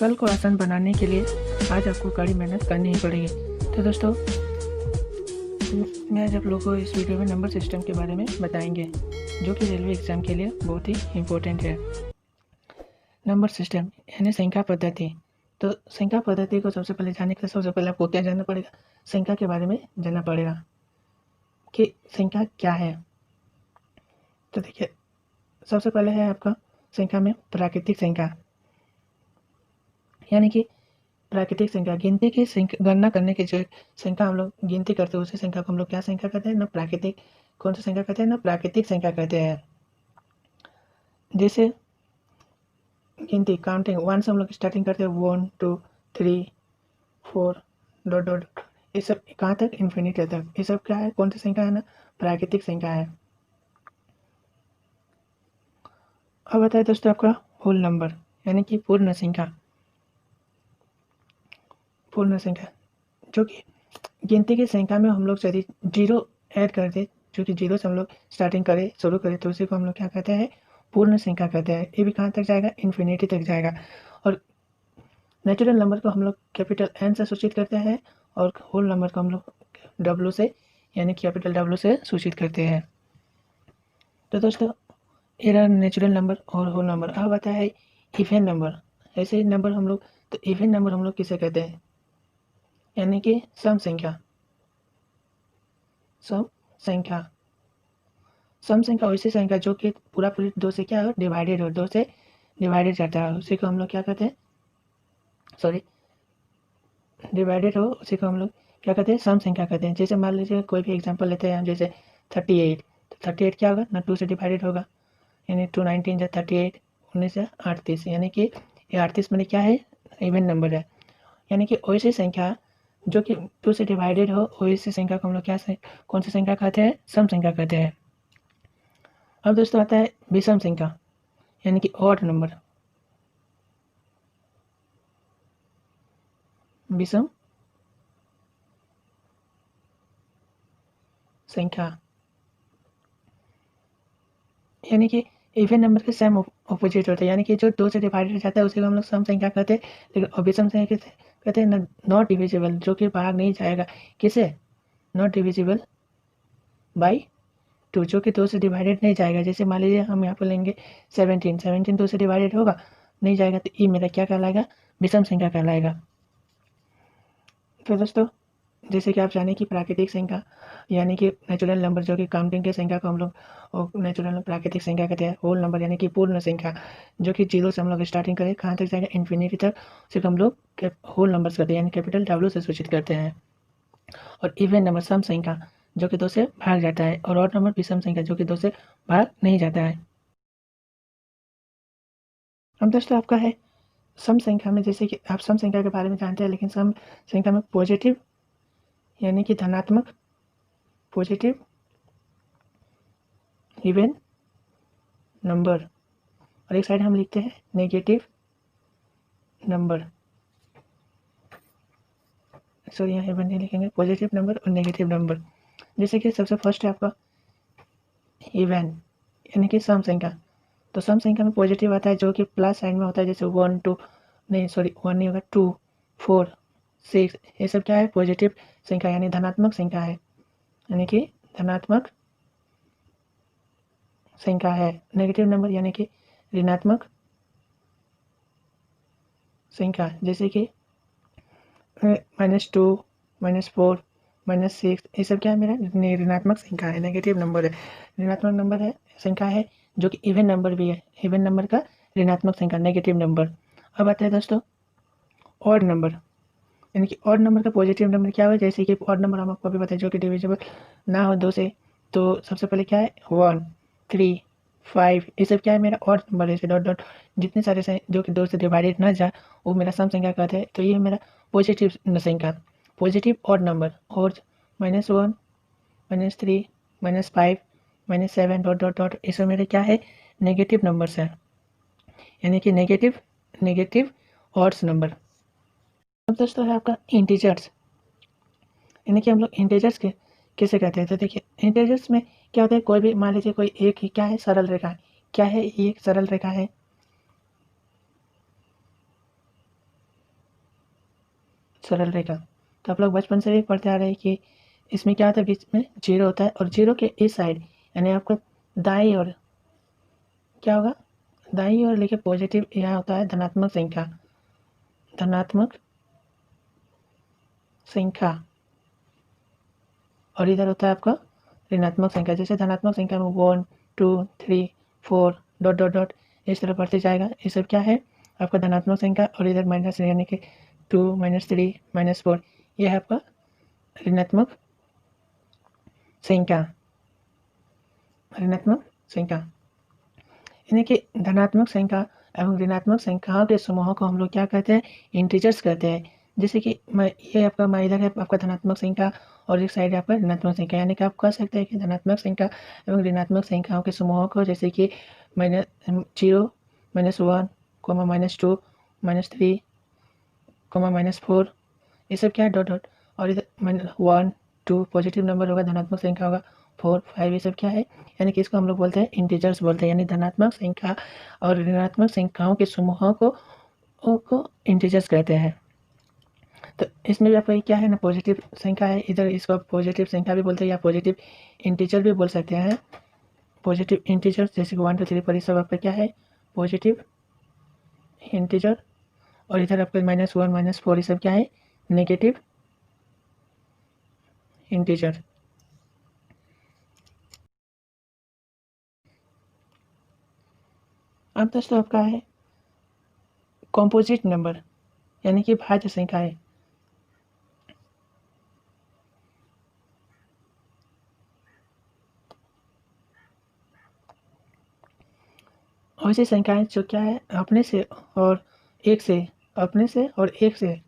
कल को आसान बनाने के लिए आज आपको कड़ी मेहनत करनी ही पड़ेगी। तो दोस्तों, मैं आज आप लोगों को इस वीडियो में नंबर सिस्टम के बारे में बताएंगे, जो कि रेलवे एग्ज़ाम के लिए बहुत ही इम्पोर्टेंट है। नंबर सिस्टम यानी संख्या पद्धति। तो संख्या पद्धति को सबसे पहले जानने के लिए सबसे पहले आपको क्या जानना पड़ेगा? संख्या के बारे में जानना पड़ेगा कि संख्या क्या है। तो देखिए, सबसे पहले है आपका संख्या में प्राकृतिक संख्या, यानी कि प्राकृतिक संख्या गिनती की गणना करने की जो संख्या हम लोग गिनती करते हैं, उसी संख्या को हम लोग क्या संख्या कहते हैं? ना प्राकृतिक। कौन सी संख्या कहते हैं? ना प्राकृतिक संख्या कहते हैं। जैसे गिनती काउंटिंग 1 से हम लोग स्टार्टिंग करते हैं, 1 2 3 4 डॉट डॉट, ये सब कहाँ तक? इन्फिनिटी तक। ये सब क्या है? कौन सी संख्या है? ना प्राकृतिक संख्या है। अब बताए दोस्तों आपका होल नंबर, यानी कि पूर्ण संख्या। पूर्ण संख्या जो कि गिनती की संख्या में हम लोग यदि जीरो ऐड कर दे, जो कि जीरो से हम लोग स्टार्टिंग करें, शुरू करें, तो उसी को हम लोग क्या कहते हैं? पूर्ण संख्या कहते हैं। ये भी कहाँ तक जाएगा? इन्फिनिटी तक जाएगा। और नेचुरल नंबर को हम लोग कैपिटल एन से सूचित करते हैं, और होल नंबर को हम लोग डब्ल्यू से, यानी कैपिटल डब्ल्यू से सूचित करते हैं। तो दोस्तों, ये रहा नेचुरल नंबर और होल नंबर। अब आता है इवन नंबर। ऐसे नंबर हम लोग, तो इवन नंबर हम लोग किसे कहते हैं? यानी कि सम संख्या। सम संख्या। सम संख्या वैसी संख्या जो कि पूरा पूरी दो से क्या हो? डिवाइडेड हो, दो से डिवाइडेड जाता है, उसी को हम लोग क्या कहते हैं? सॉरी, डिवाइडेड हो, उसी को हम लोग क्या कहते हैं? सम संख्या कहते हैं। जैसे मान लीजिए कोई भी एग्जांपल लेते हैं, जैसे 38। तो 38 क्या होगा? ना 2 से डिवाइडेड होगा, यानी 2 19 जा 38, 19 से 38, यानी कि ये 38 में क्या है? इवन नंबर है। यानी कि वैसी संख्या जो कि 2 से डिवाइडेड हो, वैसी संख्या को हम लोग क्या कौन सी संख्या कहते हैं? सम संख्या कहते हैं। अब दोस्तों आता है विषम संख्या, यानी कि ऑड नंबर। विषम संख्या यानी कि इवन नंबर के सेम ऑपोजिट होते हैं, यानी कि जो 2 से डिवाइडेड जाता है उसी को हम लोग सम संख्या कहते हैं। लेकिन विषम संख्या किसे कहते हैं? नॉट डिविजिबल, जो कि भाग नहीं जाएगा। किसे? नॉट डिविजिबल बाई 2, जो कि 2 से डिवाइडेड नहीं जाएगा। जैसे मान लीजिए हम यहाँ पर लेंगे 17, 17 2 से डिवाइडेड होगा, नहीं जाएगा, तो ये मेरा क्या कहलाएगा? विषम संख्या कहलाएगा। तो दोस्तों, जैसे कि आप जाने कि प्राकृतिक संख्या यानी कि नेचुरल नंबर, जो कि काउंटिंग की संख्या को हम लोग नेचुरल प्राकृतिक संख्या कहते हैं। होल नंबर यानी कि पूर्ण संख्या, जो कि जीरो से हम लोग स्टार्टिंग करें, कहाँ तक जाएगा? इन्फिनिटी तक, उसे हम लोग होल नंबर्स कहते हैं, यानी कैपिटल डब्ल्यू से सूचित करते हैं। और इवन नंबर सम संख्या, जो कि 2 से भाग जाता है, और ऑड नंबर विषम संख्या, जो कि 2 से भाग नहीं जाता है। अब दोस्तों आपका है सम संख्या में, जैसे कि आप सम संख्या के बारे में जानते हैं, लेकिन सम संख्या में पॉजिटिव यानी कि धनात्मक, पॉजिटिव इवन नंबर, और एक साइड हम लिखते हैं नेगेटिव नंबर। सॉरी, यहाँ इवन नहीं लिखेंगे, पॉजिटिव नंबर और नेगेटिव नंबर। जैसे कि सबसे फर्स्ट है आपका इवन, यानी कि सम संख्या। तो सम संख्या में पॉजिटिव आता है, जो कि प्लस साइड में होता है, जैसे 1 2, नहीं सॉरी 1 नहीं होगा, 2 4 6, ये सब क्या है? पॉजिटिव संख्या, यानी धनात्मक संख्या है, यानी कि धनात्मक संख्या है। नेगेटिव नंबर यानी कि ऋणात्मक संख्या, जैसे कि -2 -4 -6, ये सब क्या है? मेरा ऋणात्मक संख्या है, नेगेटिव नंबर है। ऋणात्मक नंबर है, संख्या है, जो कि इवन नंबर भी है। इवन नंबर का ऋणात्मक संख्या, नेगेटिव नंबर। अब आता है दोस्तों ऑड नंबर, यानी कि ऑड नंबर का पॉजिटिव नंबर क्या है? जैसे कि ऑड नंबर हम आपको अभी बताया, जो कि डिविजिबल ना हो 2 से, तो सबसे पहले क्या है? 1 3 5, ये सब क्या है? मेरा ऑड नंबर है। डॉट डॉट जितने सारे से जो कि 2 से डिवाइडेड ना जाए, वो मेरा सम संख्या कहते हैं। तो ये मेरा पॉजिटिव संख्या, पॉजिटिव ऑड नंबर। और -1 -3 -5 -7 डॉट डॉट डॉट, ये सब मेरे क्या है? नेगेटिव नंबर्स हैं, यानी कि नेगेटिव ऑड्स नंबर। अब दोस्तों है आपका इंटीजर्स, यानी कि हम लोग इंटीजर्स के किसे कहते हैं? तो देखिए, इंटीजर्स में क्या होता है? कोई भी मान लीजिए कोई एक ही क्या है? सरल रेखा। क्या है? ये एक सरल रेखा है। सरल रेखा। तो आप लोग बचपन से भी पढ़ते आ रहे हैं कि इसमें क्या होता है, बीच में जीरो होता है और जीरो के इस साइड यानी आपका दाईं ओर क्या होगा, दाईं ओर लेके पॉजिटिव यहाँ होता है धनात्मक संख्या, धनात्मक संख्या, और इधर होता है आपका ऋणात्मक संख्या। जैसे धनात्मक संख्या में 1 2 3 4 डॉट डॉट डॉट इस तरह बढ़ते जाएगा। ये सब क्या है आपका धनात्मक संख्या, और इधर माइनस यानी कि 2 -3 -4 ये है आपका ऋणात्मक संख्या, ऋणात्मक संख्या। यानी कि धनात्मक संख्या एवं ऋणात्मक संख्याओं के समूहों को हम लोग क्या कहते हैं, इंटीजर्स कहते हैं। जैसे कि ये आपका इधर है आपका धनात्मक संख्या और एक साइड है आपका ऋणात्मक संख्या, यानी कि आप कह सकते हैं कि धनात्मक संख्या एवं ऋणात्मक संख्याओं के समूहों को जैसे कि -0 -1 -2 -3 -4 ये सब क्या है डॉट डॉट, और इधर 1 2 पॉजिटिव नंबर होगा, धनात्मक संख्या होगा 4 5 ये सब क्या है, यानी कि इसको हम लोग बोलते हैं इंटीजर्स बोलते हैं। यानी धनात्मक संख्या और ऋणात्मक संख्याओं के समूहों को इंटीजर्स कहते हैं। तो इसमें भी आपका क्या है ना, पॉजिटिव संख्या है, इधर इसको पॉजिटिव संख्या भी बोलते हैं या पॉजिटिव इंटीजर भी बोल सकते हैं। पॉजिटिव इंटीजर जैसे कि 1 2 3 पर ये सब आपका क्या है पॉजिटिव इंटीजर, और इधर आपका -1 -4 ये सब क्या है नेगेटिव इंटीजर। अब दोस्तों आपका है कॉम्पोजिट नंबर यानी कि भाज्य संख्याएं। ऐसी संख्याएं जो क्या है अपने से और एक से, अपने से और एक से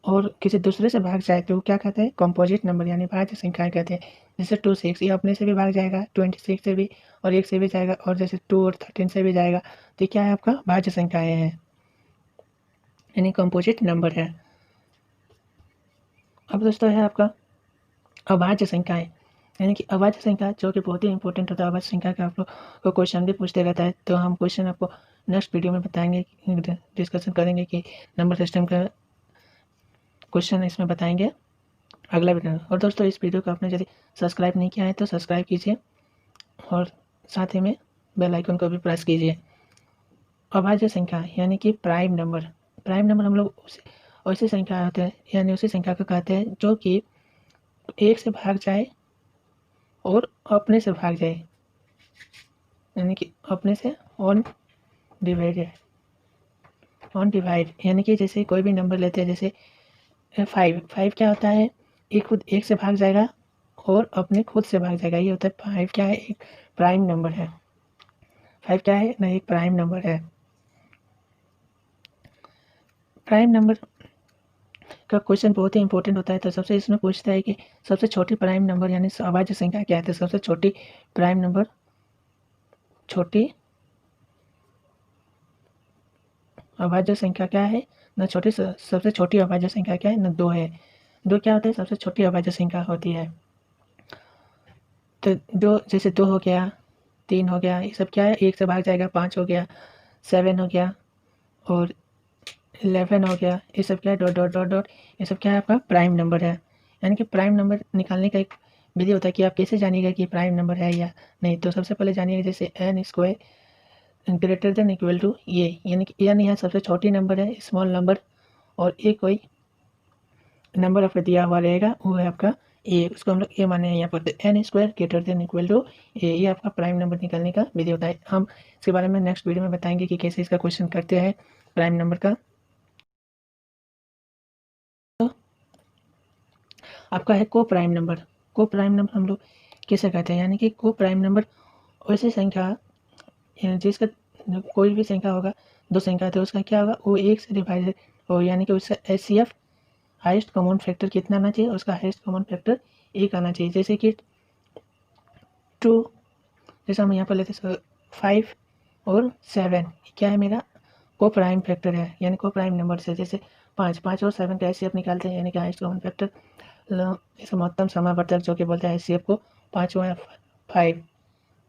और किसी दूसरे से भाग जाए तो क्या कहते हैं कॉम्पोजिट नंबर यानी भाज्य संख्याएं कहते हैं। जैसे 2 6 ये अपने से भी भाग जाएगा, 26 से भी और एक से भी जाएगा, और जैसे 2 और 13 से भी जाएगा। तो क्या है आपका भाज्य संख्याएं हैं यानी कॉम्पोजिट नंबर है। अब दोस्तों है आपका अभाज्य संख्याएं यानी कि अभाज्य संख्या जो कि बहुत ही इंपॉर्टेंट होता है। अभाज्य संख्या का आप लोग को क्वेश्चन भी पूछते रहता है, तो हम क्वेश्चन आपको नेक्स्ट वीडियो में बताएंगे, डिस्कशन करेंगे कि नंबर सिस्टम का क्वेश्चन इसमें बताएंगे अगला वीडियो। और दोस्तों इस वीडियो को आपने यदि सब्सक्राइब नहीं किया है तो सब्सक्राइब कीजिए और साथ ही में बेल आइकन को भी प्रेस कीजिए। अभाज्य संख्या यानी कि प्राइम नंबर, प्राइम नंबर हम लोग ऐसी संख्या होते हैं यानी उसी संख्या को कहते हैं जो कि एक से भाग जाए और अपने से भाग जाए, यानी कि अपने से ऑन डिवाइडेड, ऑन डिवाइड यानी कि जैसे कोई भी नंबर लेते हैं जैसे 5 क्या होता है एक खुद एक से भाग जाएगा और अपने खुद से भाग जाएगा, ये होता है 5 क्या है एक प्राइम नंबर है। 5 क्या है ना एक प्राइम नंबर है। प्राइम नंबर का क्वेश्चन बहुत ही इंपॉर्टेंट होता है, तो सबसे इसमें पूछता है कि सबसे छोटी प्राइम नंबर यानी अभाज्य संख्या क्या है। तो सबसे छोटी प्राइम नंबर, छोटी अभाज्य संख्या क्या है ना, छोटी सबसे छोटी अभाज्य संख्या क्या है ना 2 है। 2 क्या होता है सबसे छोटी अभाज्य संख्या होती है। तो 2 जैसे 2 हो गया, 3 हो गया, ये सब क्या है एक से भाग जाएगा, 5 हो गया, 7 हो गया और 11 हो गया, ये सब क्या है डॉट डॉट डॉट डॉट ये सब क्या है आपका प्राइम नंबर है। यानी कि प्राइम नंबर निकालने का एक विधि होता है कि आप कैसे जानिएगा कि प्राइम नंबर है या नहीं। तो सबसे पहले जानिएगा जैसे n square greater than equal to ये, यानी कि n यहाँ सबसे छोटी नंबर है स्मॉल नंबर, और ए कोई नंबर आपका दिया हुआ रहेगा वो है आपका ए, उसको हम लोग ए माने यहाँ पर n square greater than equal to A, ये आपका प्राइम नंबर निकालने का विधि होता है। हम इसके बारे में नेक्स्ट वीडियो में बताएंगे कि कैसे इसका क्वेश्चन करते हैं प्राइम नंबर का। तो आपका है को प्राइम नंबर। को प्राइम नंबर हम लोग कैसे कहते हैं, यानी कि को प्राइम नंबर वैसी संख्या जिसका कोई भी संख्या होगा, दो संख्या तो उसका क्या होगा वो एक से डिवाइडेड हो, यानी कि उसका HCF हाईएस्ट कॉमन फैक्टर कितना आना चाहिए, उसका हाईएस्ट कॉमन फैक्टर एक आना चाहिए। जैसे कि 2 जैसे हम यहाँ पर लेते हैं 5 और 7 क्या है मेरा को प्राइम फैक्टर है, यानी को प्राइम नंबर से। जैसे 5 और 7 का HCF निकालते हैं यानी कि हाईएस्ट कॉमन फैक्टर, इसे महत्तम समावर्तक जो कि बोलते हैं HCF को 5 व 5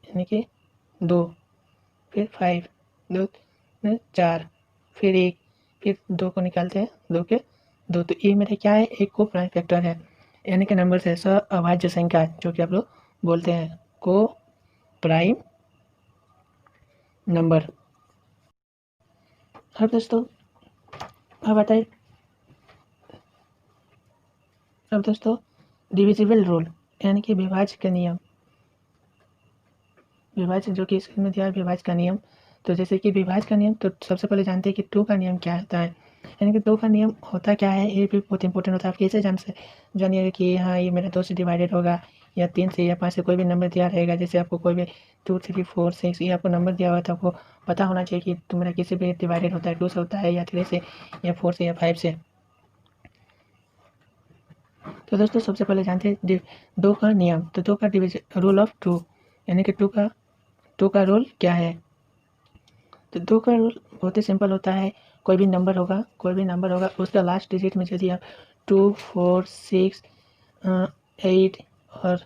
यानी कि 2, फिर 5 2 4 फिर 1, फिर 2 को निकालते हैं 2 के 2। तो ये मेरा क्या है, एक को प्राइम फैक्टर है, यानी कि नंबर से अभाज्य संख्या जो कि आप लोग बोलते हैं को प्राइम नंबर। अब दोस्तों अब आता है, अब दोस्तों डिविजिबल रूल यानी कि विभाज्य का नियम। विभाज्य जो कि इसमें दिया है विभाज्य का नियम। तो जैसे कि विभाज्य का नियम, तो सबसे पहले जानते हैं कि 2 का नियम क्या होता है। यानी कि 2 का नियम होता क्या है, ये भी बहुत इंपॉर्टेंट होता है। आप कैसे जानिएगा कि हाँ ये मेरा 2 से डिवाइडेड होगा या 3 से या 5 से, कोई भी नंबर दिया रहेगा। जैसे आपको कोई भी 2, 3, 4, 6 ये आपको नंबर दिया हुआ है, तो आपको पता होना चाहिए कि तुम्हारा किसी भी डिवाइडेड होता है, 2 से होता है या 3 से या 4 से या 5 से। तो दोस्तों सबसे पहले जानते हैं 2 का नियम। तो 2 का डिविजन रूल ऑफ 2, यानी कि 2 का रूल क्या है। तो 2 का रूल बहुत ही सिंपल होता है। कोई भी नंबर होगा उसका लास्ट डिजिट में यदि आप 2, 4, 6, 8 और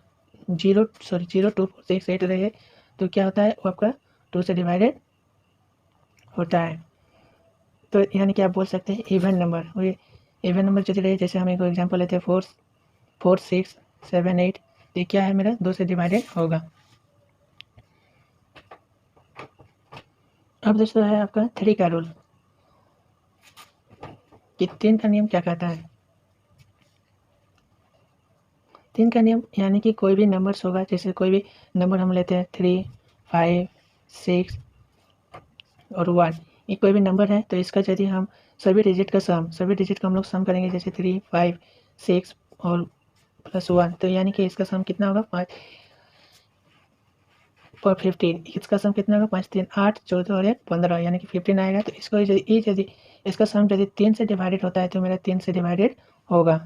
0 2, 4, 6, 8 रहे तो क्या होता है, वो आपका 2 से डिवाइडेड होता है। तो यानी कि आप बोल सकते हैं इवन नंबर। वो इवन नंबर यदि रहे, जैसे हम एक एग्जांपल लेते हैं 4, 6, 7, 8, ये क्या है मेरा 2 से डिवाइडेड होगा। अब दोस्तों है आपका 3 का रूल, कि 3 का नियम क्या कहता है। 3 का नियम यानी कि कोई भी नंबर्स होगा, जैसे कोई भी नंबर हम लेते हैं 3, 5, 6 और 1, ये कोई भी नंबर है। तो इसका यदि हम सभी डिजिट का हम लोग सम करेंगे, जैसे 3, 5, 6 और प्लस 1, तो यानी कि इसका सम कितना होगा 5 और 15। इसका सम कितना होगा 5, 3, 8, 14 और 1, 15, यानी कि 15 आएगा। तो इसको यदि इसका सम यदि 3 से डिवाइडेड होता है तो मेरा 3 से डिवाइडेड होगा,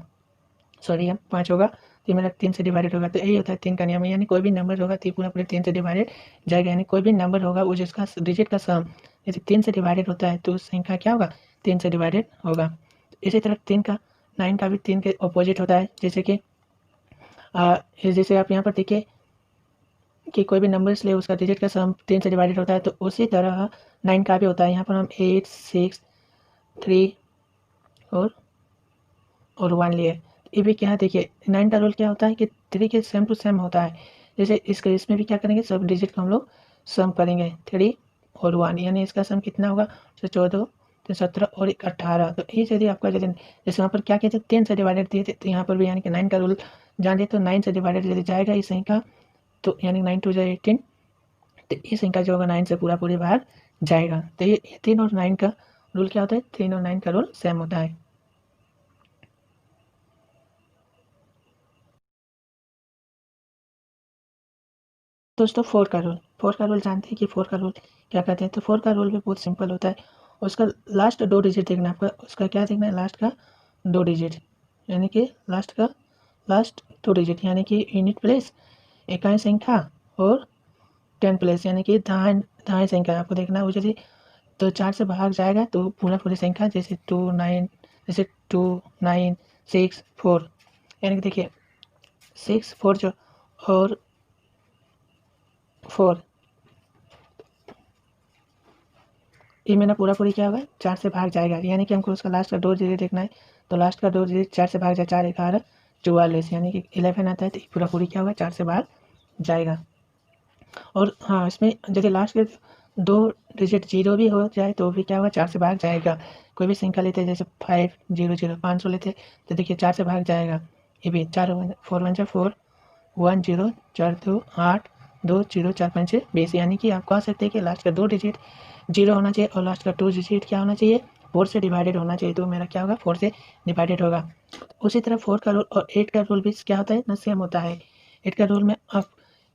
सॉरी हम 5 होगा, तो मेरा 3 से डिवाइडेड होगा। तो यही होता है 3 का नियम। यानी कोई भी नंबर होगा तो पूरा 3 से डिवाइडेड जाएगा। यानी कोई भी नंबर होगा वो जिसका डिजिट का सम यदि 3 से डिवाइडेड होता है तो उस संख्या क्या होगा 3 से डिवाइडेड होगा। इसी तरह 9 का भी 3 के अपोजिट होता है। जैसे कि जैसे आप यहाँ पर देखिए कि कोई भी नंबर इसलिए उसका डिजिट का सम 3 से डिवाइडेड होता है, तो उसी तरह 9 का भी होता है। यहाँ पर हम 8, 6, 3 और 1 लिए। ये भी क्या है, देखिए 9 का रूल क्या होता है कि 3 के सेम टू सेम होता है। जैसे इसमें भी क्या करेंगे, सब डिजिट को हम लोग सम करेंगे 3 और 1, यानी इसका सम कितना होगा, तो 14, तो 17 और 1, 18। तो ये यदि आपका यदि जैसे वहाँ पर क्या कहते हैं 10 से डिवाइडेड दिए थे, तो यहाँ पर भी यानी कि 9 का रूल जान तो 9 से डिवाइडेड यदि जाएगा इस संख्या, तो यानी 9 2 18, तो ये संख्या जो होगा 9 से पूरी बाहर जाएगा। तो ये 3 और 9 का रूल क्या होता है, 3 और 9 का रूल सेम होता है। दोस्तों 4 का रूल जानते हैं कि 4 का रूल क्या कहते हैं। तो 4 का रूल भी बहुत सिंपल होता है। उसका लास्ट 2 डिजिट देखना है आपका, उसका क्या देखना है, लास्ट का 2 डिजिट, यानी कि लास्ट 2 डिजिट, यानी कि यूनिट प्लेस इकाई संख्या और 10 प्लेस, यानी कि दहाई संख्या आपको देखना है। वो यदि तो 4 से भाग जाएगा तो पूरी संख्या, जैसे 2, 9, जैसे 2, 9, 6, 4, यानी कि देखिए 6, 4 जो और 4, ये मेरा पूरी क्या होगा 4 से भाग जाएगा, यानी कि हमको उसका लास्ट का 2 डिजिट देखना है। तो लास्ट का 2 डिजिट 4 से भाग जाए, 4, 11, 44, यानी कि 11 आता है। तो पूरी क्या होगा 4 से भाग जाएगा। और हाँ, इसमें यदि लास्ट के 2 डिजिट 0 भी हो जाए तो भी क्या होगा 4 से भाग जाएगा। कोई भी संख्या लेते हैं जैसे 5, 0, 0, 500 लेते हैं, तो देखिए 4 से भाग जाएगा। ये भी 4 4 1 4, 1 0, 4 2 8, 2 0, 4 5 20, यानी कि आप कह सकते हैं कि लास्ट का 2 डिजिट 0 होना चाहिए और लास्ट का 2 डिजिट क्या होना चाहिए 4 से डिवाइडेड होना चाहिए। तो मेरा क्या होगा 4 से डिवाइडेड होगा। उसी तरह 4 का रूल और 8 का रूल भी क्या होता है ना, सेम होता है। 8 का रूल में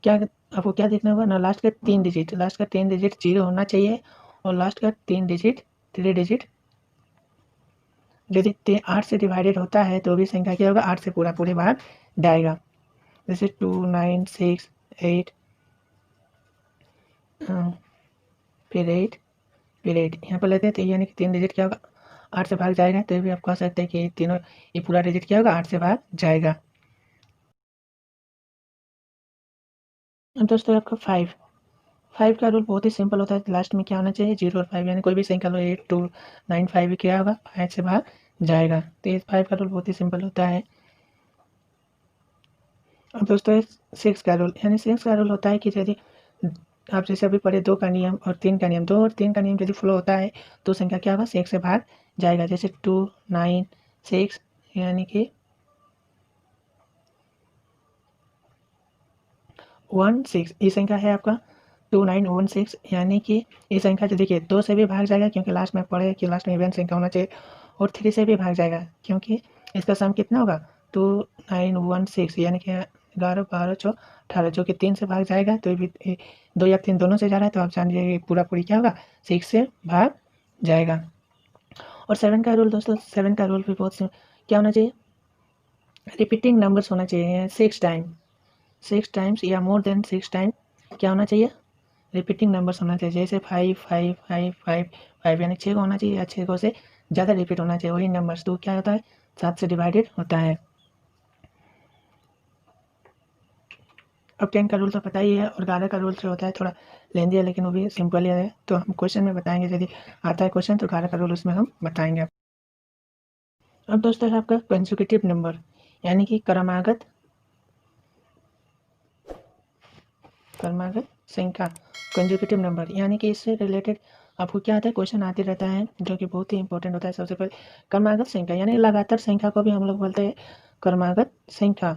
क्या आपको क्या देखना होगा ना, लास्ट का 3 डिजिट 0 होना चाहिए और लास्ट का 3 डिजिट यदि 8 से डिवाइडेड होता है तो भी संख्या क्या होगा 8 से पूरी बाहर जाएगा। जैसे 2, 9, 6, 8, फिर 8 यहाँ पर लेते हैं, तो यानी कि 3 डिजिट क्या होगा 8 से भाग जाएगा। तो भी आप कह सकते हैं कि तीनों ये पूरा डिजिट क्या होगा 8 से भाग जाएगा। अब दोस्तों आपका 5 का रूल बहुत ही सिंपल होता है। लास्ट में क्या होना चाहिए 0 और 5, यानी कोई भी संख्या लो 8, 2, 9, 5 क्या होगा 5 से भाग जाएगा। तो ये 5 का रूल बहुत ही सिंपल होता है। अब दोस्तों 6 का रूल, यानी 6 का रूल होता है कि यदि आप जैसे अभी पढ़े 2 का नियम और 3 का नियम, 2 और 3 का नियम यदि फॉलो होता है तो संख्या क्या होगा, 6 से भाग जाएगा। जैसे 2 9 6 यानी कि 16 ये संख्या है आपका 2916, यानी कि ये संख्या जो देखिए 2 से भी भाग जाएगा क्योंकि लास्ट में पढ़े कि लास्ट में इवेंट संख्या होना चाहिए, और 3 से भी भाग जाएगा क्योंकि इसका सम कितना होगा 2916, यानी कि 11 12 18 जो कि 3 से भाग जाएगा। तो ये भी 2 या 3 दोनों से जा रहा है, तो आप जान लीजिए पूरा पूरी क्या होगा 6 से भाग जाएगा। और 7 का रूल दोस्तों, 7 का रूल भी बहुत क्या होना चाहिए, रिपीटिंग नंबर्स होना चाहिए 6 टाइम्स या मोर देन 6 टाइम क्या होना चाहिए, रिपीटिंग नंबर्स होना चाहिए। जैसे 5 5 5 5 5 यानी 6 का होना चाहिए या 6 को से ज़्यादा रिपीट होना चाहिए वही नंबर्स। तो क्या होता है 7 से डिवाइडेड होता है। अब 10 का रूल तो पता ही है, और 11 का रूल जो होता है थोड़ा लेंदी है लेकिन वो भी सिंपल ही है, तो हम क्वेश्चन में बताएंगे। यदि आता है क्वेश्चन तो 11 का रूल उसमें हम बताएंगे। अब दोस्तों है आपका कंसेक्यूटिव नंबर, यानी कि क्रमागत संख्या, कंसेक्यूटिव नंबर, यानी कि इससे रिलेटेड आपको क्या आता है क्वेश्चन आते रहता है जो कि बहुत ही इंपॉर्टेंट होता है। सबसे पहले क्रमागत संख्या, यानी लगातार संख्या को भी हम लोग बोलते हैं क्रमागत संख्या,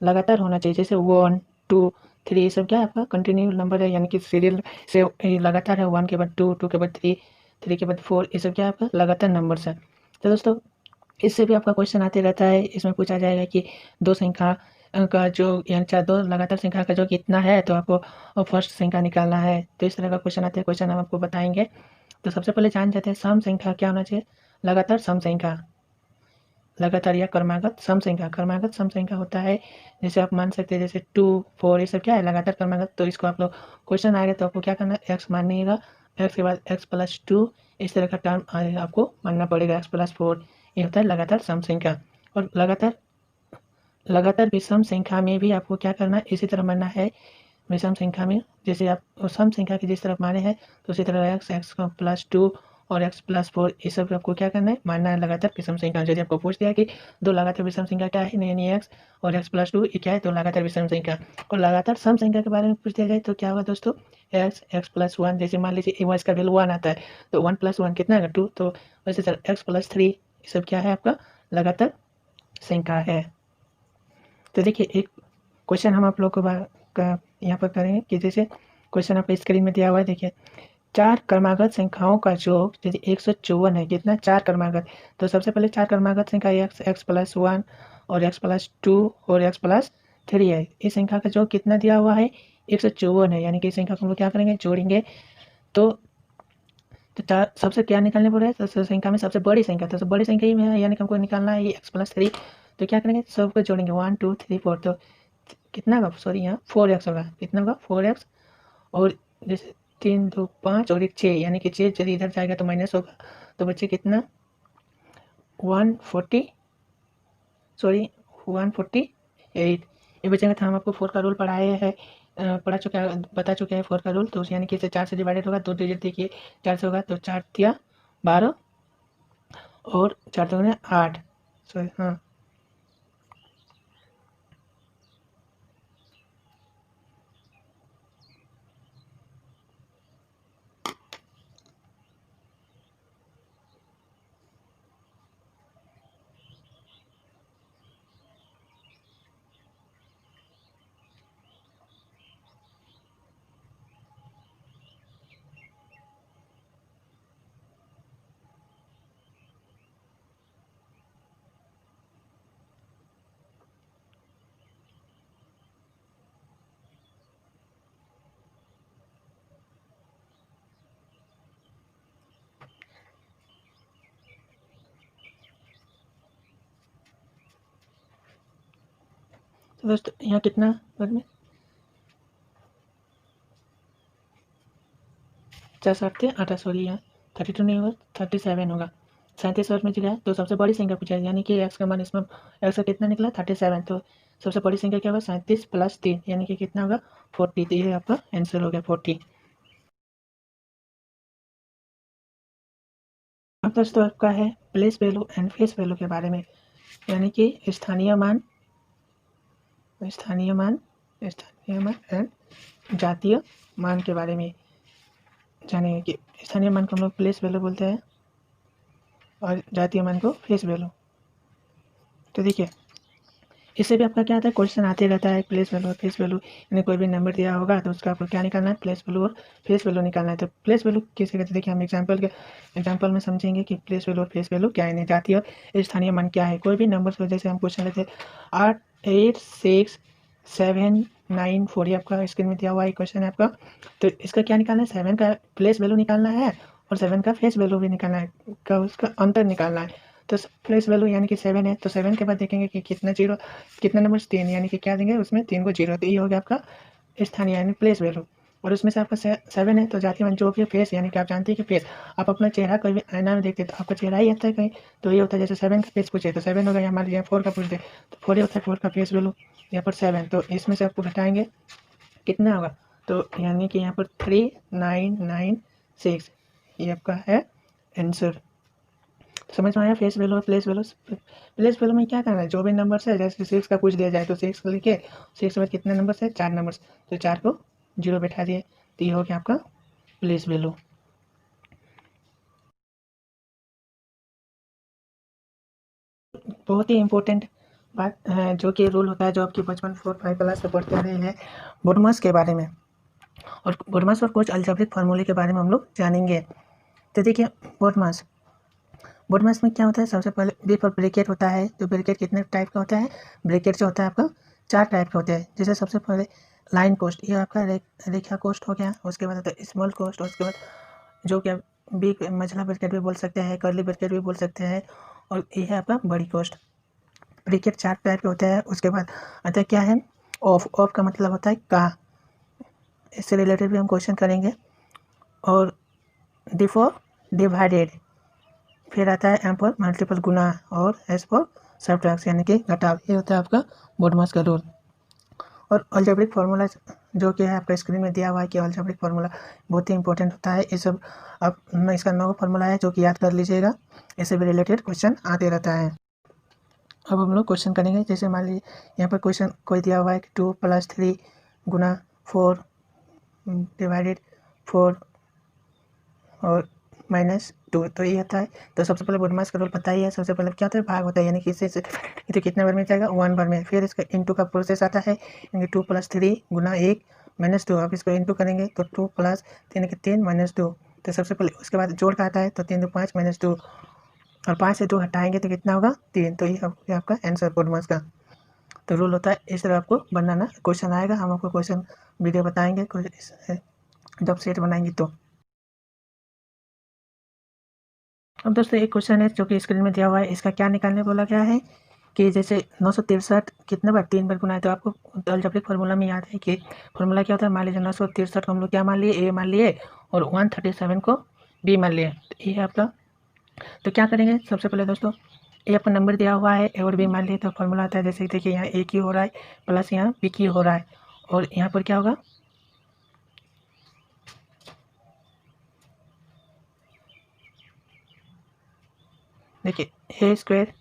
लगातार होना चाहिए। जैसे 1 2 3 ये सब क्या है आपका कंटिन्यू नंबर है, यानी कि सीरियल से लगातार है। 1 के बाद 2 2 के बाद 3 3 के बाद 4 ये सब क्या है आपका लगातार नंबर्स है। तो दोस्तों इससे भी आपका क्वेश्चन आते रहता है। इसमें पूछा जाएगा कि दो संख्या का जो यानी चाहे दो लगातार संख्या का जो कितना है, तो आपको फर्स्ट संख्या निकालना है। तो इस तरह का क्वेश्चन आते हैं, क्वेश्चन हम आपको बताएंगे। तो सबसे पहले जान जाते हैं सम संख्या क्या होना चाहिए, लगातार सम संख्या, लगातार या क्रमागत सम संख्या। क्रमागत सम संख्या होता है जैसे आप मान सकते हैं जैसे 2 4 ये सब क्या है लगातार क्रमागत। तो इसको आप लोग क्वेश्चन आएगा तो आपको क्या करना है, एक्स मानिएगा, एक्स के बाद एक्स प्लस 2 इस तरह का टर्म आपको मानना पड़ेगा, एक्स प्लस 4। ये होता है लगातार सम संख्या। और लगातार विषम संख्या में भी आपको क्या करना है, इसी तरह मानना है। विषम संख्या में जैसे आप सम संख्या की जिस तरफ माने हैं तो उसी तरह एक्स एक्स प्लस 2 और एक्स प्लस 4 ये सब आपको क्या करना है, मानना है लगातार विषम संख्या। यदि आपको पूछ दिया कि दो लगातार विषम संख्या क्या है, यानी एक्स और एक्स प्लस 2 ये क्या है, तो लगातार विषम संख्या। और लगातार सम संख्या के बारे में पूछ दिया जाए तो क्या होगा दोस्तों, एक्स एक्स प्लस 1, जैसे मान लीजिए इसका वैल्यू 1 आता है तो 1 प्लस 1 कितना है 2, तो वैसे सर एक्स प्लस 3 ये सब क्या है आपका लगातार संख्या है। तो देखिए एक क्वेश्चन हम आप लोग को यहाँ पर करेंगे कि जैसे क्वेश्चन आपको स्क्रीन में दिया हुआ है, देखिए 4 क्रमागत संख्याओं का योग यदि 154 है, कितना 4 क्रमागत। तो सबसे पहले 4 क्रमागत संख्या एक्स एक्स प्लस 1 और एक्स प्लस 2 और एक्स प्लस 3 है। इस संख्या का योग कितना दिया हुआ है 154 है, यानी कि इस संख्या को हम लोग क्या करेंगे जोड़ेंगे। तो चार सबसे क्या निकालने बोल रहे हैं, सबसे संख्या में सबसे बड़ी संख्या, तो सबसे बड़ी संख्या ही में है, यानी कि हमको निकालना है ये एक्स प्लस 3। तो क्या करेंगे सबको जोड़ेंगे 1 2 3 4, तो कितना होगा सॉरी यहाँ 4x होगा, कितना होगा 4x। और जैसे 3 2 5 और एक 6, यानी कि 6 यदि इधर जाएगा तो माइनस होगा, तो बच्चे कितना 140 सॉरी 148। ये बचेगा था। हम आपको 4 का रूल पढ़ाए हैं, बता चुके हैं 4 का रूल। तो यानी कि इसे 4 से डिवाइडेड होगा, 2 डिजिट देखिए 4 से होगा, तो 4 दिया 12 और 4 दूनी 8, सॉरी हाँ। तो दोस्तों यहाँ कितना वर्ग में 4 7 थे 8, सॉरी यहाँ 32 नहीं होगा 37 होगा। 37 वर्ग में जगह तो सबसे बड़ी संख्या पूछा है, यानी कि एक्स का मान इसमें एक्स का कितना निकला 37। तो सबसे बड़ी संख्या क्या होगा 37 प्लस 3, यानी कि कितना होगा 40। तो ये आपका आंसर हो गया 40। अब दोस्तों आपका है place value and face value के बारे में, यानी कि स्थानीय मान एंड जातीय मान के बारे में जानेंगे कि स्थानीय मान को हम लोग प्लेस वैल्यू बोलते हैं और जातीय मान को फेस वैल्यू। तो देखिए इससे भी आपका क्या आता है, क्वेश्चन आते रहता है प्लेस वैल्यू और फेस वैल्यू, यानी कोई भी नंबर दिया होगा तो उसका आपको क्या निकालना है, प्लेस वैल्यू और फेस वैल्यू निकालना है। तो प्लेस वैल्यू किसे कहते हैं, देखिए हम एग्जाम्पल में समझेंगे कि प्लेस वैल्यू और फेस वैल्यू क्या है, जातीय और स्थानीय मान क्या है। कोई भी नंबर को जैसे हम क्वेश्चन लेते 8 8 6 7 9 4, ये आपका स्क्रीन में दिया हुआ है क्वेश्चन है आपका। तो इसका क्या निकालना है, 7 का प्लेस वैल्यू निकालना है और 7 का फेस वैल्यू भी निकालना है, का उसका अंतर निकालना है। तो प्लेस वैल्यू यानी कि 7 है, तो 7 के बाद देखेंगे कि कितना नंबर 3, यानी कि क्या देंगे उसमें 3 को 0, तो ये हो गया आपका स्थानीय यानी प्लेस वैल्यू। और उसमें से आपका 7 है तो जातीय मान जो भी फेस, यानी कि आप जानते हैं कि फेस, आप अपना चेहरा कोई भी आईना में देखते तो आपका चेहरा ही आता है कहीं, तो ये होता है जैसे 7 का फेस पूछे तो 7 होगा, या मान लीजिए 4 का पूछते तो 4 ही होता है, 4 का फेस वैल्यू यहाँ पर 7। तो इसमें से आपको घटाएंगे कितना होगा, तो यानी कि यहाँ पर 3996, ये आपका है आंसर। समझ में आया फेस वैल्यू और प्लेस वैल्यू। प्लेस वैल्यू में क्या करना है, जो भी नंबर है जैसे 6 का पूछ दिया जाए तो 6 लिखे, 6 के बाद कितने नंबर है, 4 नंबर, तो 4 को 0 बैठा दिए, तो ये हो गया आपका प्लेस वैल्यू। बहुत ही इंपॉर्टेंट बात है जो कि रूल होता है, जो आपकी बचपन 4-5 क्लास में पढ़ते रहे हैं, बोडमास के बारे में, और बोडमास और कुछ अलजेब्रिक फार्मूले के बारे में हम लोग जानेंगे। तो देखिए बोडमास में क्या होता है, सबसे पहले बी फॉर ब्रैकेट होता है। जो ब्रैकेट कितने टाइप का होता है, ब्रैकेट जो होता है आपका 4 टाइप का होता है। जैसे सबसे पहले लाइन कोस्ट, ये आपका रेखा कोस्ट हो गया। उसके बाद होता है स्मॉल कोस्ट, उसके बाद जो कि आप बी मझला ब्रैकेट भी बोल सकते हैं, कर्ली ब्रैकेट भी बोल सकते हैं, और ये है आपका बड़ी कोस्ट। ब्रैकेट 4 टाइप के होते हैं। उसके बाद आता है क्या है, ऑफ का मतलब होता है का, इससे रिलेटेड भी हम क्वेश्चन करेंगे। और डी फॉर डिवाइडेड, फिर आता है एम फॉर मल्टीपल गुना, और एस फॉर सब्ट्रैक्ट यानी कि घटाव। ये होता है आपका बोडमास का रूल। और अलजेब्रिक फार्मूला जो कि है आपका स्क्रीन में दिया हुआ है कि अलजेब्रिक फार्मूला बहुत ही इंपॉर्टेंट होता है। ये सब आप इसका 9 फार्मूला है जो कि याद कर लीजिएगा, इससे भी रिलेटेड क्वेश्चन आते रहता है। अब हम लोग क्वेश्चन करेंगे। जैसे मान लीजिए यहाँ पर क्वेश्चन कोई दिया हुआ है कि 2 + 3 गुना 4 डिवाइडेड 4 और -2, तो ये होता है। तो सबसे पहले बोडमास का रूल पता ही है, सबसे पहले क्या होता है, भाग होता है, यानी कि इससे तो कितने बार में जाएगा, 1 बार में। फिर इसका इंटू का प्रोसेस आता है, यानी 2 + 3 गुना 1 -2। अब इसको इंटू करेंगे तो 2 + 3 के 3 -2, तो सबसे पहले उसके बाद जोड़ का आता है, तो 3 × 5 -2, और 5 से 2 हटाएंगे तो कितना होगा, 3। तो ये आपका आंसर बोडमास का तो रूल होता है। इस तरह आपको बनाना, क्वेश्चन आएगा, हम आपको क्वेश्चन वीडियो बताएंगे जब सेट बनाएंगे तो। अब दोस्तों एक क्वेश्चन है जो कि स्क्रीन में दिया हुआ है, इसका क्या निकालने बोला गया है कि जैसे 963 कितने बार 3 बार गुना है। तो आपको अलजेब्रिक फार्मूला में याद है कि फार्मूला क्या होता है, मान लीजिए 963 को हम लोग क्या मान लिए, ए मान लिए, और 137 को बी मान लिए, तो ये आपका। तो क्या करेंगे, सबसे पहले दोस्तों ये आपका नंबर दिया हुआ है, ए और बी मान लिए, तो फार्मूला आता है जैसे देखिए यहाँ ए क्यू हो रहा है प्लस यहाँ बी क्यू हो रहा है, और यहाँ पर क्या होगा, देखिए a square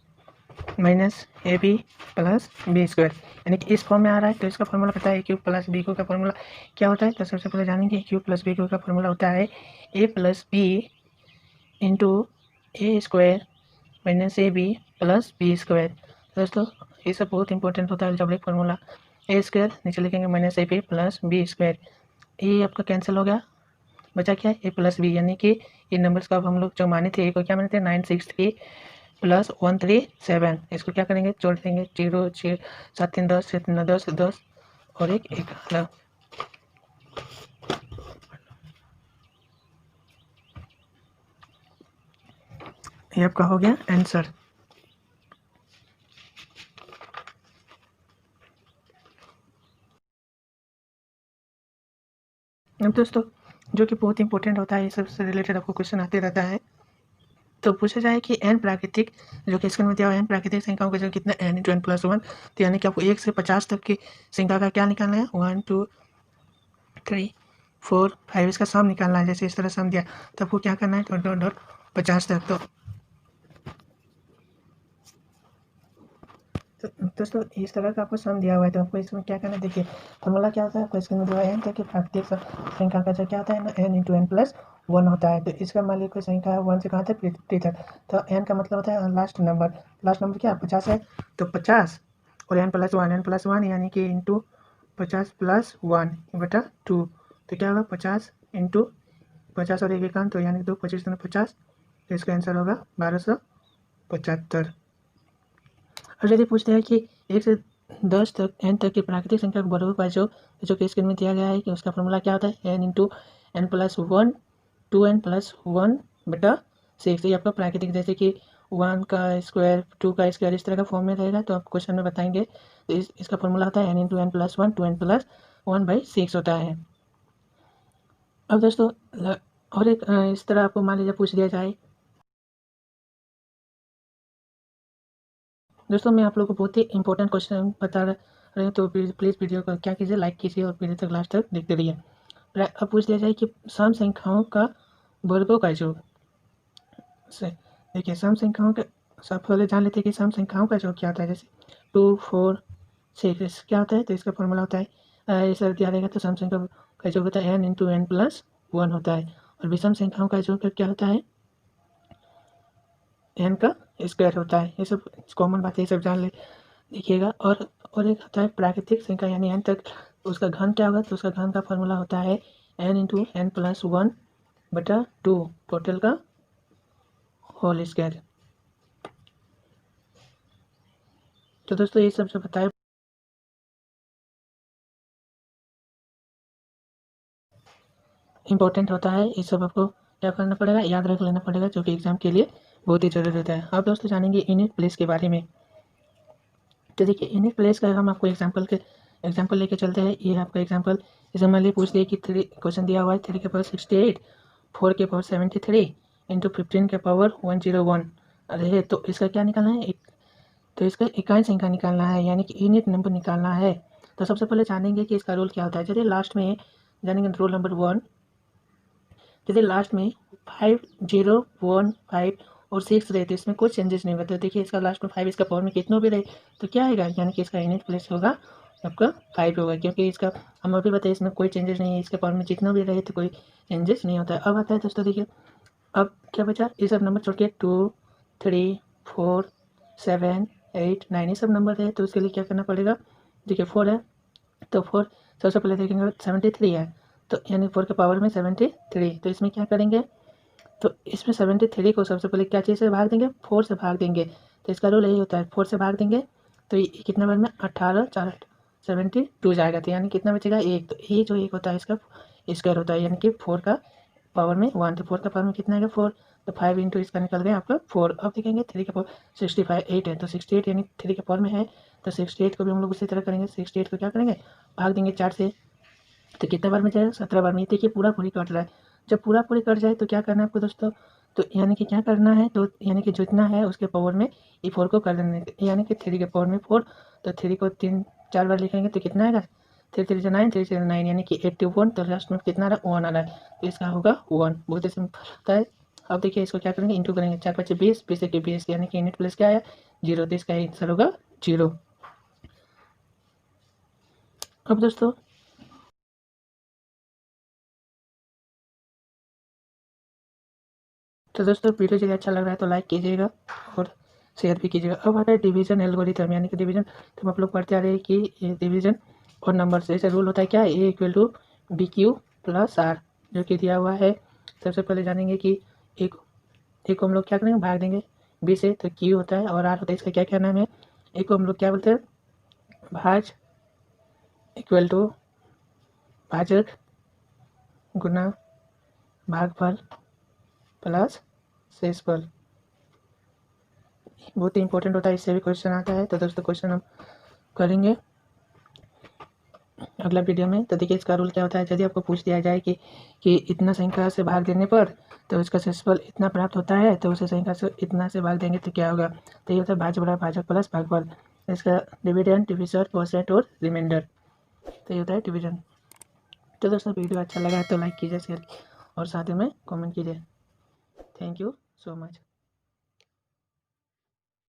minus A B plus B square, यानी कि इस फॉर्म में आ रहा है। तो इसका फॉर्मूला पता है, a cube plus b cube का फॉर्मूला क्या होता है। तो सबसे पहले जानेंगे a cube plus b cube का फॉर्मूला होता है a plus b into a square minus A B plus B square. दोस्तों ये सब बहुत इंपॉर्टेंट होता है अलजेब्रिक फार्मूला। ए स्क्वायर नीचे लिखेंगे minus A B plus B square, ये आपका कैंसिल हो गया, बचा क्या, ए प्लस बी, यानी कि ये नंबर्स का अब हम लोग जो माने थे, ए को क्या माने थे, 963 + 137, इसको क्या करेंगे, जोड़ देंगे, 0 6 7 3 10 6 3 10 10 और 1 11, ये आपका हो गया आंसर। अब दोस्तों जो कि बहुत इंपॉर्टेंट होता है, ये सबसे रिलेटेड आपको क्वेश्चन आते रहता है। तो पूछा जाए कि n प्राकृतिक, जो कि इसके में दिया हुआ है, n प्राकृतिक संख्याओं का जो कितना n × n + 1, तो यानी कि आपको 1 से 50 तक की संख्या का क्या निकालना है, 1 2 3 4 5, इसका सम निकालना है। जैसे इस तरह सम दिया तो आपको क्या करना है, 50 तक। तो तो दोस्तों इस तरह का आपको सम दिया हुआ है, तो आपको इसमें क्या करना है, देखिए फॉर्मूला क्या होता है, आपको इसके अंदर जो n तक की प्राकृतिक संख्या का जो क्या होता है ना, n into N plus one होता है। तो इसका मान लीजिए कोई संख्या है वन से कहाँ तक, पृथक, तो n का मतलब होता है लास्ट नंबर क्या 50 है, तो 50 और n+1 यानी कि इंटू 50 प्लस 1 बटा 2, तो क्या होगा 50 इंटू 50 और 1 तो यानी 2 25 50, तो इसका आंसर होगा 1275। और यदि पूछते हैं कि 1 से 10 तक n तक की प्राकृतिक संख्या वर्गों का जो कि स्क्रीन में दिया गया है कि उसका फॉर्मूला क्या होता है, n into N plus one 2n+1 बटा 6। ये आपका प्राकृतिक, जैसे कि 1 का स्क्वायर 2 का स्क्वायर इस तरह का फॉर्म में रहेगा, तो आप क्वेश्चन में बताएंगे। तो इसका फॉर्मूला होता है n into N plus one 2n+1/6 होता है। अब दोस्तों और एक इस तरह आपको मान लीजिए पूछ दिया जाए, दोस्तों मैं आप लोगों को बहुत ही इंपॉर्टेंट क्वेश्चन बता रहे हैं, तो प्लीज़ वीडियो को क्या कीजिए, लाइक कीजिए और वीडियो तक लास्ट तक देखते रहिए। अब पूछ दिया जाए कि सम संख्याओं का वर्गों का योग से, देखिए सम संख्याओं का सब पहले जान लेते हैं कि सम संख्याओं का योग क्या होता है। जैसे 2 4 6 क्या होता है, तो इसका फॉर्मूला होता है ऐसा दिया रहेगा, तो सम संख्या का योग होता है n into N plus one होता है। और विषम संख्याओं का योग क्या होता है, n का स्क्वायर होता है। ये सब कॉमन बात है, ये सब जान ले देखिएगा। और एक होता है प्राकृतिक संख्या यानी n तक, उसका घन क्या होगा, तो उसका घन का फॉर्मूला होता है n into N plus one बटा 2 टोटल का होल स्क्वायर। तो दोस्तों ये सब जो बताए इंपॉर्टेंट होता है, ये सब आपको क्या करना पड़ेगा, याद रख लेना पड़ेगा, जो कि एग्जाम के लिए बहुत ही जरूरी होता है। अब दोस्तों जानेंगे यूनिट प्लेस के बारे में। तो देखिए यूनिट प्लेस का हम आपको एग्जाम्पल लेके चलते हैं। ये आपका एग्जाम्पल जैसे मान लीजिए पूछ दिए कि क्वेश्चन दिया हुआ है 3 के पावर 68 4 के पावर 73 इंटू 15 के पावर 101। अरे तो इसका क्या निकालना है, तो इसका इकाई संख्या निकालना है, यानी कि यूनिट नंबर निकालना है। तो सबसे पहले जानेंगे कि इसका रूल क्या होता है। चलिए लास्ट में जानेंगे रूल नंबर 1। यदि लास्ट में 5 0 1 5 और 6 रहे तो इसमें कोई चेंजेस नहीं होते। देखिए इसका लास्ट में 5 इसका पावर में कितनों भी रहे तो क्या आएगा, यानी कि इसका यूनिट प्लेस होगा आपका 5 होगा, क्योंकि इसका हम अभी बताए इसमें कोई चेंजेस नहीं है, इसके पावर में जितना भी रहे तो कोई चेंजेस नहीं होता है। अब आता है दोस्तों, देखिए अब क्या बचा, ये सब नंबर छोड़ के 2 3 4 7 8 9 ये सब नंबर है, तो उसके लिए क्या करना पड़ेगा। देखिए 4 है तो 4 सबसे पहले देखेंगे 73 है, तो यानी 4 के पावर में 73, तो इसमें क्या करेंगे, तो इसमें 73 को सबसे पहले क्या चीज़ से भाग देंगे, 4 से भाग देंगे। तो इसका रूल यही होता है, 4 से भाग देंगे तो ये कितना बार में 18 4 72 जाएगा, तो यानी कितना बचेगा 1। तो ये जो 1 होता है इसका स्क्वायर होता है, यानी कि 4 का पावर में 1, तो 4 का पावर में कितना आएगा 4, तो 5 इंटू इसका निकल गया आपका 4। अब देखेंगे 3 का पावर 65 8 है, तो 68 यानी 3 के पावर में है, तो 68 को भी हम लोग उसी तरह करेंगे। 68 को क्या करेंगे, भाग देंगे 4 से, तो कितना बार में जाएगा 17 बार में। देखिए पूरा पूरी कट रहा है, जब पूरा पूरी कट जाए तो क्या करना है आपको दोस्तों, तो यानी कि क्या करना है, तो यानी कि जितना है उसके पावर में ये 4 को कर देना है, यानी कि 3 के पावर में 4, तो 3 को 3 4 बार लिखेंगे तो कितना आएगा 3 3 9 3 3 9 यानी कि 81, तो लास्ट में कितना आ रहा है 1 आ रहा है, तो इसका होगा 1। बहुत ही सिंपल होता है। अब देखिए इसको क्या करेंगे, इंटू करेंगे, 4 5 20 20 1 20, यानी कि यूनिट प्लस क्या आया 0, तो इसका आंसर होगा 0। अब दोस्तों वीडियो यदि अच्छा लग रहा है तो लाइक कीजिएगा और शेयर भी कीजिएगा। अब आता है डिवीजन एल्गोरिथम, यानी कि डिवीजन तो हम आप लोग पढ़ते आ रहे हैं कि डिवीजन और नंबर से ऐसे रूल होता है क्या, a equal to b q plus r, जो कि दिया हुआ है। सबसे पहले जानेंगे कि एक को हम लोग क्या करेंगे, भाग देंगे बी से, तो क्यू होता है और आर होता है, इसका क्या क्या नाम है, एक को हम लोग क्या बोलते हैं भाज इक्वल टू भाजक गुना भागफल प्लस शेषफल, बहुत ही इंपॉर्टेंट होता है, इससे भी क्वेश्चन आता है। तो दोस्तों क्वेश्चन हम करेंगे अगला वीडियो में। तो देखिए इसका रूल क्या होता है, यदि आपको पूछ दिया जाए कि इतना संख्या से भाग देने पर तो उसका शेषफल इतना प्राप्त होता है, तो उसे संख्या से इतना से भाग देंगे तो क्या होगा, तो ये होता है भाज्य बड़ा भाजक प्लस भागफल, इसका डिविडेंड डिविजन कोसेंट और रिमाइंडर, तो ये होता है डिवीजन। तो दोस्तों वीडियो अच्छा लगा तो लाइक कीजिए, शेयर और साथ में कमेंट कीजिए। Thank you so much.